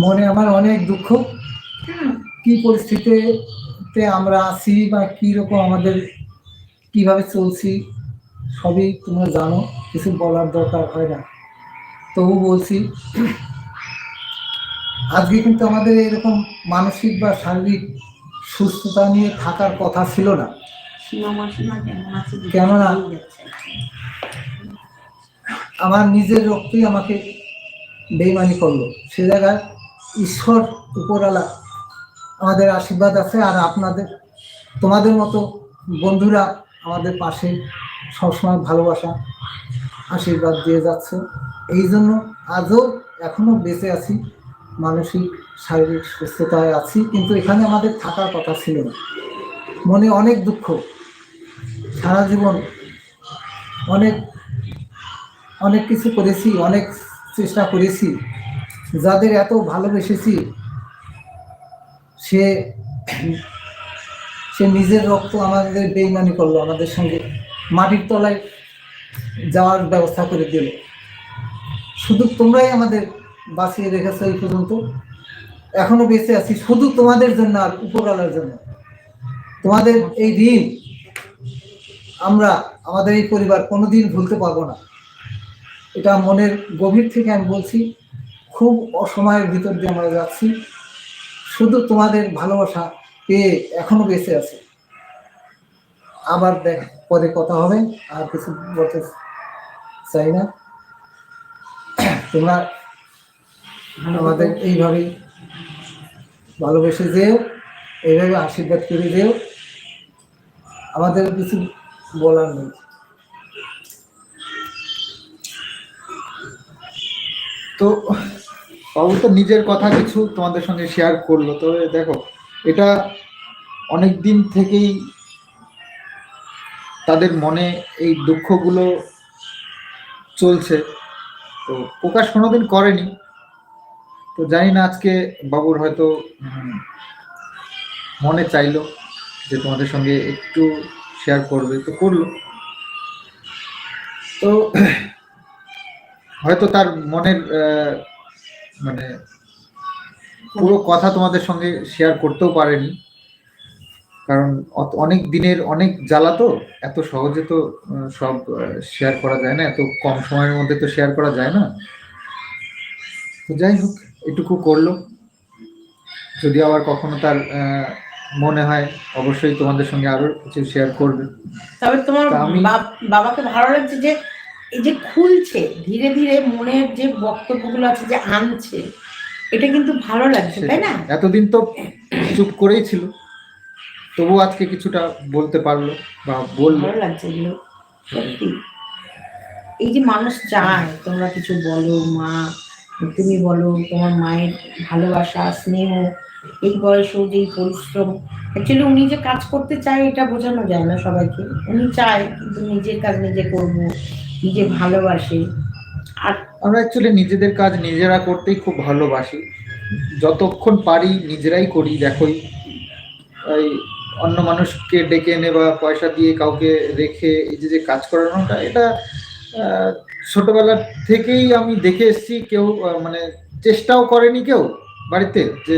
মনে আমার অনেক দুঃখ। কি পরিস্থিতিতে আমরা আছি বা কীরকম আমাদের কিভাবে চলছি সবই তোমরা জানো, কিছু বলার দরকার হয় না। তবু বলছি, আজকে কিন্তু আমাদের এরকম মানসিক বা শারীরিক সুস্থতা নিয়ে থাকার কথা ছিল না। কেননা আমার নিজের রক্তই আমাকে বেইমানি করলো। সে জায়গায় ঈশ্বর উপরওয়ালা আমাদের আশীর্বাদ আছে, আর আপনাদের তোমাদের মতো বন্ধুরা আমাদের পাশে সবসময় ভালোবাসা আশীর্বাদ দিয়ে যাচ্ছে। এই জন্য আজও এখনো বেঁচে আছি, মানসিক শারীরিক সুস্থতায় আছি, কিন্তু এখানে আমাদের থাকার কথা ছিল না। মনে অনেক দুঃখ, সারা জীবন অনেক অনেক কিছু করেছি, অনেক চেষ্টা করেছি, যাদের এত ভালোবেসেছি সে সে নিজের রক্ত আমাদের বেইমানি করলো, আমাদের সঙ্গে মাটির তলায় যাওয়ার ব্যবস্থা করে দিল। শুধু তোমরাই আমাদের বাঁচিয়ে রেখেছো এই পর্যন্ত, এখনো বেঁচে আছি শুধু তোমাদের জন্য আর উপরওয়ালার জন্য। তোমাদের এই ঋণ আমরা, আমাদের এই পরিবার কোনোদিন ভুলতে পারবো না। এটা মনের গভীর থেকে আমি বলছি। খুব অসময়ের ভিতর দিয়ে আমরা যাচ্ছি, শুধু তোমাদের ভালোবাসা পেয়ে এখনো বেঁচে আছে। আবার দেখ, পরে কথা হবে, আর কিছু বলতে চাই না। তোমরা আমাদের এইভাবেই ভালোবেসে যেও, এইভাবে আশীর্বাদ করে যেও, আমাদের কিছু বলার নেই। তো বাবু তো নিজের কথা কিছু তোমাদের সঙ্গে শেয়ার করলো। তো দেখো, এটা অনেক দিন থেকেই তাদের মনে এই দুঃখগুলো চলছে, তো প্রকাশ কোনোদিন করেনি। তো জানি না, আজকে বাবুর হয়তো মনে চাইলো যে তোমাদের সঙ্গে একটু শেয়ার করবে, তো করলো। তো হয়তো তার মনের মানে পুরো কথা তোমাদের সঙ্গে শেয়ার করতেও পারেনি, কারণ অনেক দিনের অনেক জ্বালা, তো এত সহজে তো সব শেয়ার করা যায় না, এত কম সময়ের মধ্যে তো শেয়ার করা যায় না। তো যাই হোক, এটুকু করলো। যদি আবার কখনো তার মনে হয় অবশ্যই তোমাদের সঙ্গে আরো কিছু শেয়ার করবে। তবে তোমার বাবাকে ভালো লাগছে যে এই যে খুলছে ধীরে ধীরে, মনের যে বক্তব্যগুলো আছে যে আনছে, এটা কিন্তু ভালো লাগছে, তাই না? এতদিন তো চুপ করেই ছিল, তবু আজকে কিছুটা বলতে পারলো বা বললো। ভালো লাগছে এগুলো সত্যি। এই যে মানুষ চায় তোমরা কিছু বলো, মা তুমি বলো, তোমার মায়ের ভালোবাসা স্নেহ, এই বয়সেও যে পরিশ্রম, অ্যাকচুয়ালি উনি যে কাজ করতে চায় এটা বোঝানো যায় না সবাইকে। উনি চায় কিন্তু নিজের কাজ নিজে করবো, নিজে ভালোবাসে। আর আমরা অ্যাকচুয়ালি নিজেদের কাজ নিজেরা করতেই খুব ভালোবাসি, যতক্ষণ পারি নিজেরাই করি। দেখোই, এই অন্য মানুষকে ডেকে এনে বা পয়সা দিয়ে কাউকে রেখে এই যে কাজ করানোটা, এটা ছোটবেলা থেকেই আমি দেখে এসেছি। কেউ মানে চেষ্টাও করেনি কেউ বাড়িতে যে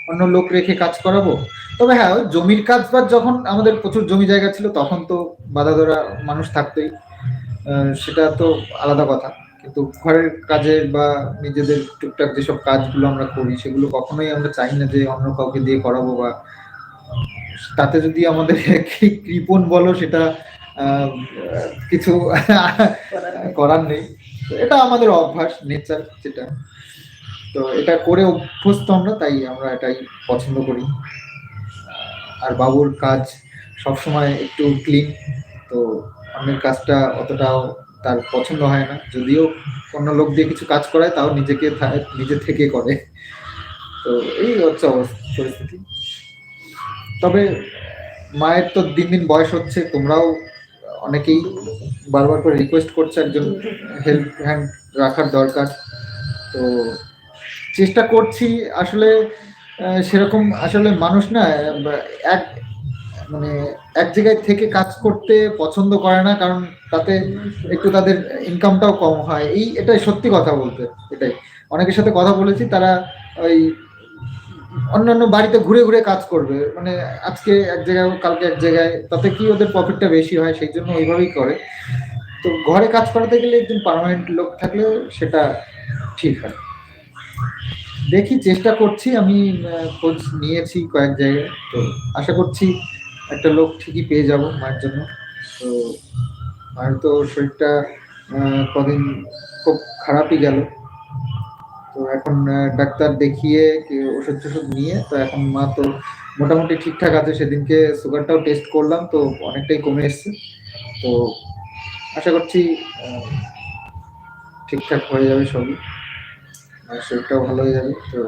অন্য লোক রেখে কাজ করাবো। তবে হ্যাঁ, জমির কাজ বাজ যখন আমাদের প্রচুর জমি জায়গা ছিল, তখন তো বাধা ধরা মানুষ থাকতোই, সেটা তো আলাদা কথা। কিন্তু ঘরের কাজের বা নিজেদের টুকটাক যেসব কাজগুলো আমরা করি, সেগুলো কখনোই আমরা চাই না যে অন্য কাউকে দিয়ে করাবো, বা তাতে যদি আমাদের কৃপণ বলো, সেটা কিছু করার নেই। এটা আমাদের অভ্যাস, নেচার যেটা, তো এটা করে অভ্যস্ত আমরা, তাই আমরা এটাই পছন্দ করি। আর বাবুর কাজ সবসময় একটু ক্লিন, তো অন্যের কাজটা অতটাও তার পছন্দ হয় না। যদিও অন্য লোক দিয়ে কিছু কাজ করায়, তাও নিজে থেকে করে। তো এই হচ্ছে পরিস্থিতি। তবে মায়ের তো দিন দিন বয়স হচ্ছে, তোমরাও অনেকেই বারবার করে রিকোয়েস্ট করছে একজন হেল্প হ্যান্ড রাখার দরকার। তো চেষ্টা করছি। আসলে সেরকম আসলে মানুষ না এক মানে এক জায়গায় থেকে কাজ করতে পছন্দ করে না, কারণ তাতে একটু তাদের ইনকামটাও কম হয়। এটাই সত্যি কথা বলতে। এটাই অনেকের সাথে কথা বলেছি, তারা ওই অন্যান্য বাড়িতে ঘুরে ঘুরে কাজ করবে, মানে আজকে এক জায়গায় কালকে এক জায়গায়, তাতে কি ওদের প্রফিটটা বেশি হয়, সেই জন্য ওইভাবেই করে। তো ঘরে কাজ করাতে গেলে একজন পার্মানেন্ট লোক থাকলে সেটা ঠিক হয়। দেখি, চেষ্টা করছি আমি, খোঁজ নিয়েছি কয়েক জায়গায়, তো আশা করছি একটা লোক ঠিকই পেয়ে যাব মায়ের জন্য। তো মায়ের তো শরীরটা কদিন খুব খারাপই গেল, তো এখন ডাক্তার দেখিয়ে ওষুধ টষুধ নিয়ে তো এখন মা তো মোটামুটি ঠিকঠাক আছে। সেদিনকে সুগারটাও টেস্ট করলাম, তো অনেকটাই কমে এসছে। তো আশা করছি ঠিকঠাক হয়ে যাবে সবই, আর শরীরটাও ভালো হয়ে যাবে। তো